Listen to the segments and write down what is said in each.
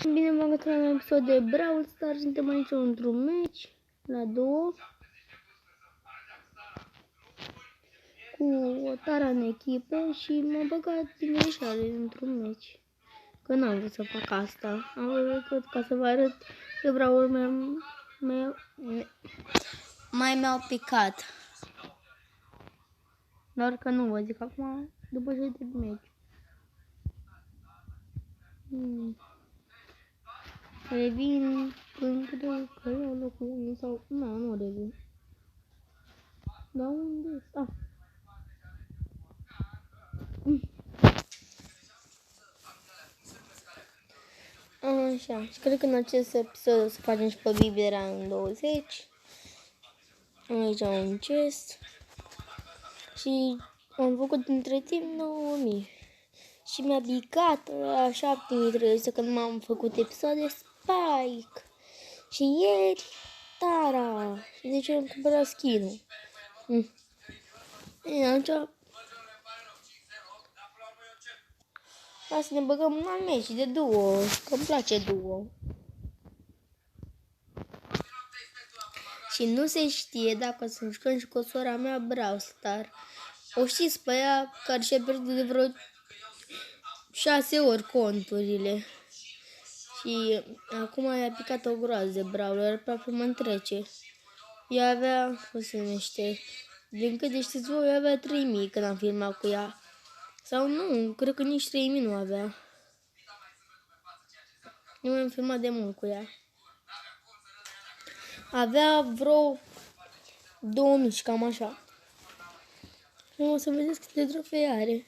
Bine v-am găsit la un episod de Brawl Stars. Suntem aici într-un meci la 2 cu o Tara în echipă și m-am băgat din greșeală într-un meci. Că n-am vrut să fac asta. Am vrut ca să vă arăt că Brawl mi-au picat. Doar că nu vă zic acum după ce de meci. Revin când cred că iau locul 1 sau... Nu revin. Dar unde? Așa, și cred că în acest episod o să facem și pe Bibera în 20. Aici am un chest. Și am făcut între timp 9000. Și mi-a picat la 7300 când m-am făcut episoade Spike. Și ieri Tara. Și de ce am cumpărat skin-ul? Atunci hai să ne băgăm în alt meci de duo, că îmi place duo. Și nu se știe dacă o să jucăm și cu sora mea Brawl Stars. O știți pe ea care și-a pierdut de vreo 6 ori conturile. Și acum i-a picat o groază de brawler, aproape mă întrece. Ea avea, cum se numește, din câte știți voi, avea 3000 când am filmat cu ea. Sau nu, cred că nici 3000 nu avea. Nu am filmat de mult cu ea. Avea vreo 2000 și cam așa. Și o să vedeți câte trofee are.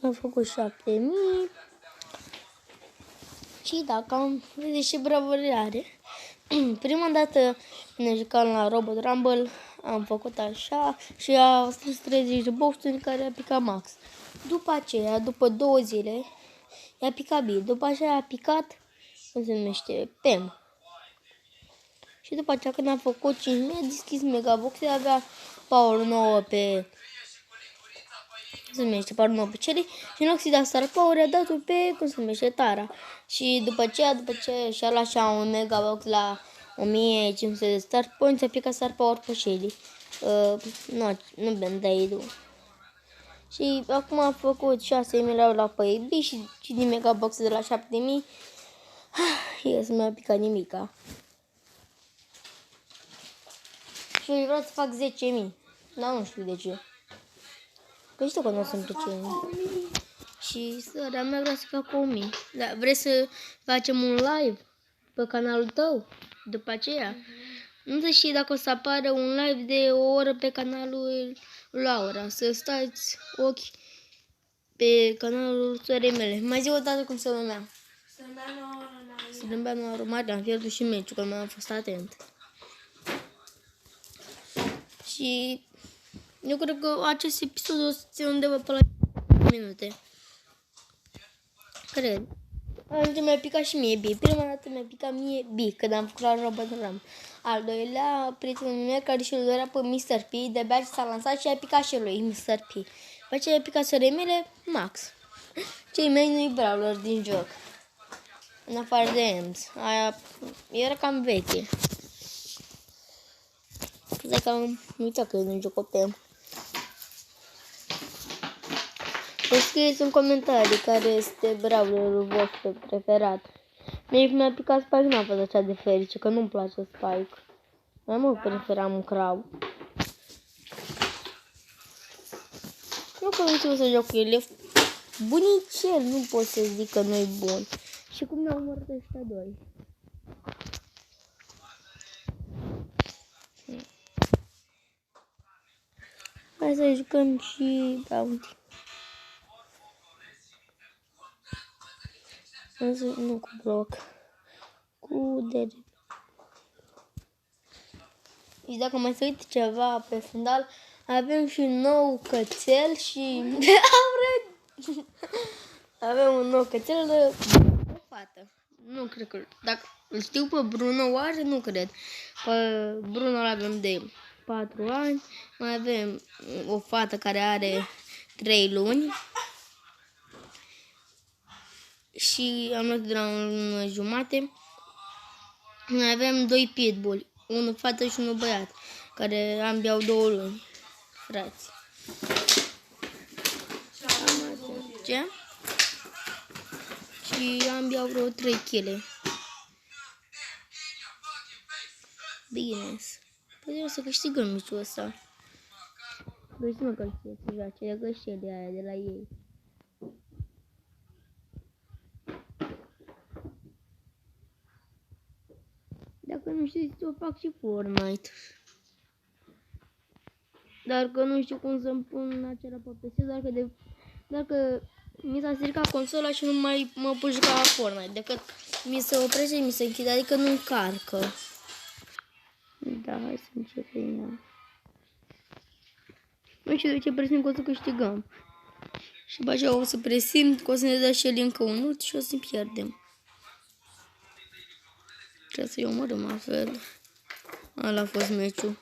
Am făcut 7000. Și dacă am vedeți ce bravuri are. Prima dată când ne jucam la Robot Rumble am făcut așa și a strâns 30 de boxuri în care a picat Max. După aceea, după 2 zile, i-a picat Bill. După aceea a picat, cum se numește, Pam. Și după aceea când a făcut 5.000, a deschis Megabox, avea Power 9 pe... se numește Power 9 pe Cherry și în loc să-i dea Star Power, a dat-o pe, cum se numește, Tara. Și după ce și-a luat așa un Megabox la 1500 de Star Points, a picat Star Power pe Shelly. Nu Band-Aid-ul. Și acum a făcut 6.000 la pe și din Megabox de la 7.000. Yes, mi-a picat nimica. Și eu vreau să fac 10.000. Dar nu știu de ce. Că știu că nu o să-mi pice. Și sora mea vrea să fac 1000. Dar vrei să facem un live pe canalul tău? După aceea? Nu se știe dacă o să apară un live de o oră pe canalul Laura. Să stați ochi pe canalul sorei mele. Mai zi o dată cum se numea. Strâmbeanu Aromari. Am pierdut și meciul, că m-am fost atent. Și eu cred că acest episod o să ține undeva pe la minute. Cred. Atunci mi-a picat și mie B. Prima dată mi-a picat mie B, când am făcut la Robot Ram. Al doilea, prietenul meu care și-l dorea pe Mr. P, de-abia s-a lansat și a picat și lui Mr. P. După aceea a picat sorei mele, Max. Cei mei nu-i brawler din joc. În afară de Ems. Aia era cam veche. Cred că am uitat că nu joc pe Ems. Vă scrieți în comentarii care este brawlerul vostru preferat. Mie mi-a picat Spike, n-a fost așa de ferice, că nu-mi place Spike. Mai mult preferam un Crow. Nu că nu știu să joc cu el, e bunicel, nu pot să zic că nu-i bun. Și cum ne-au omorât ăștia doi? Hai să jucăm și Bounty. Nu cu Brock. Cu Derek. Și dacă mai se uite ceva pe fundal, avem și un nou cățel și... avem un nou cățel de o fată. Nu cred că... Dacă Îl știu pe Bruno, oare? Nu cred. Pe Bruno îl avem de 4 ani. Mai avem o fată care are 3 luni. Și am luat de la 1 lună jumate. Mai avem 2 pitbull, unul fată și unul băiat, care ambii au 2 luni, frați. Ce? Și ambii au vreo 3 kg. Bine. Păi o să câștigăm meciul ăsta. Găsim că știe să joace, le găsie de aia, de la ei. Dacă nu știți, o fac și Fortnite. Dar că nu știu cum să-mi pun acela pe PC, doar că mi s-a stricat consola și nu mai mă pot juca la Fortnite, decât mi se oprește, mi se închide, adică nu încarcă. Da, hai să începem. Nu știu de ce presim că o să câștigăm. Și după aceea o să presim că o să ne dea și el încă un ult și o să pierdem. Trebuie să-i omorâm altfel. Ăla a fost meciul.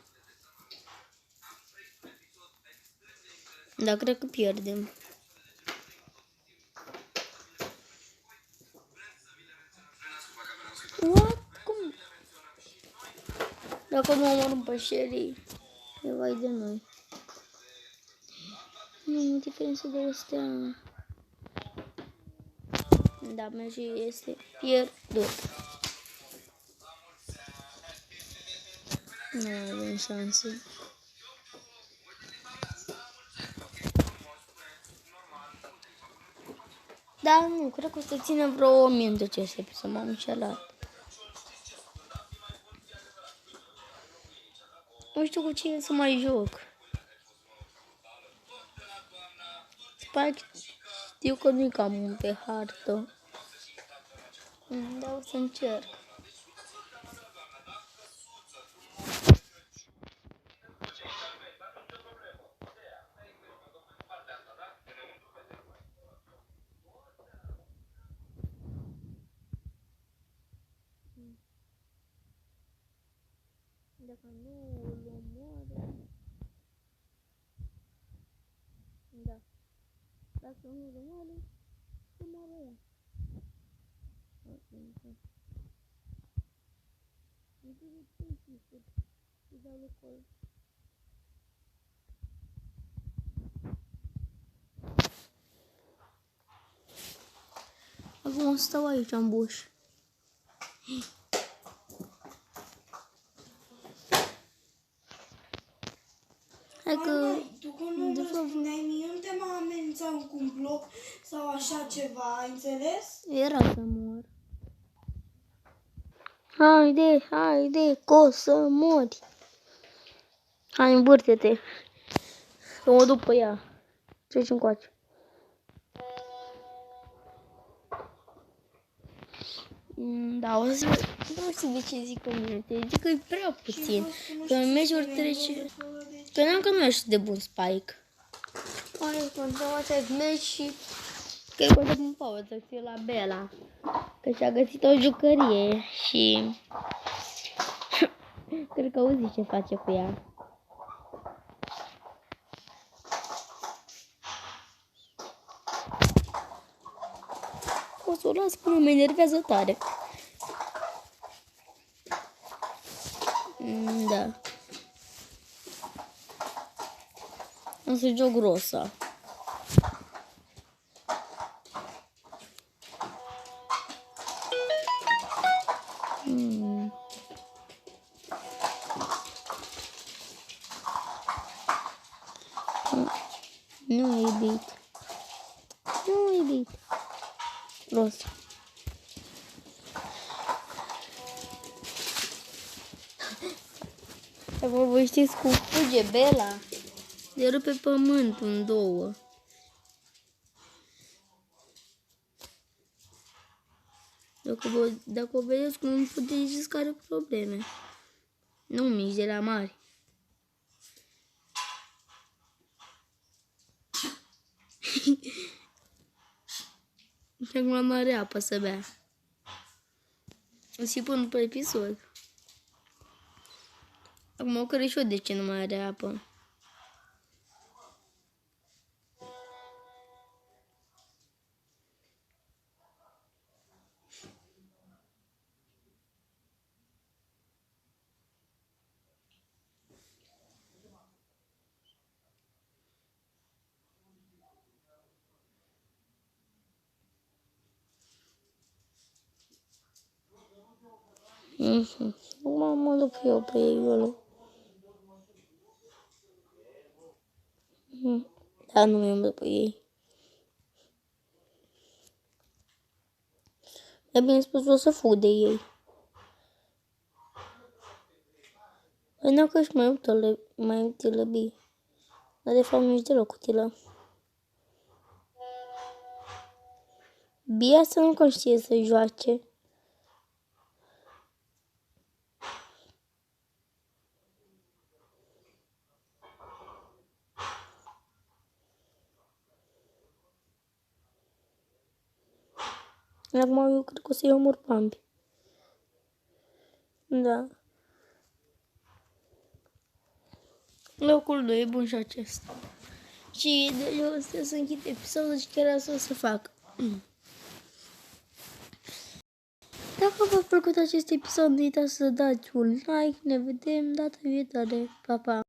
Dar cred că pierdem. What? Cum? Dacă nu omorâm pe Shelly, e vai de noi. Nu, diferență de astea. Da, meciul este pierdut. Nu avem șanse. Da, nu, cred că o să țină vreo 1000 de CSP să m-am înșelat. Nu știu cu cine să mai joc. Spike știu că nu-i cam pe hartă. Da, o să încerc. Dacă nu îl omoară... Da. Dacă nu îl omoară, omoară ea. Acum stau aici în buș. Hai că... Tu când nu răspundeai mie, nu te mai amenințam cu un bloc sau așa ceva, ai înțeles? Era să mor. Haide, că o să mori. Hai, învârte-te. Să mă duc pe ea. Treci încoace. Da, o să... Nu știu de ce zic 1 minute. Zic că e prea puțin. Că în meciuri trece... Credeam că nu ești de bun Spike. Hai, continuăm acest meci și... Cred că o să pun pauză, să fiu la Bella. Că și-a găsit o jucărie și... Cred că auzi ce face cu ea. O să o las până mă enervează tare. Da. O să joc Rosa. Nu iubit. Nu iubit. Rosa. Dacă vă știți cum fuge Bella, le rupe pământul în două. Dacă o vedeți cum îmi fuge, ziceți că are probleme. Nu mici, de la mari. Și acum mare apă să bea. Și pun pe episod. Acum o care și eu de ce nu mai are apă. Acum mă duc eu pe ei acolo. Da, nu mi-am pe ei. Dar bine spus, o să fug de ei. Păi n-au și mai utilă bine. Dar de fapt nu-și deloc utilă. Bia să nu știe să joace. Acum eu cred că o să-i omor pe ambii. Da. Locul 2 e bun și acesta. Și de eu o să închid episodul și chiar asta o să fac. Dacă v-a plăcut acest episod, nu uitați să dați un like. Ne vedem data viitoare. Pa, pa!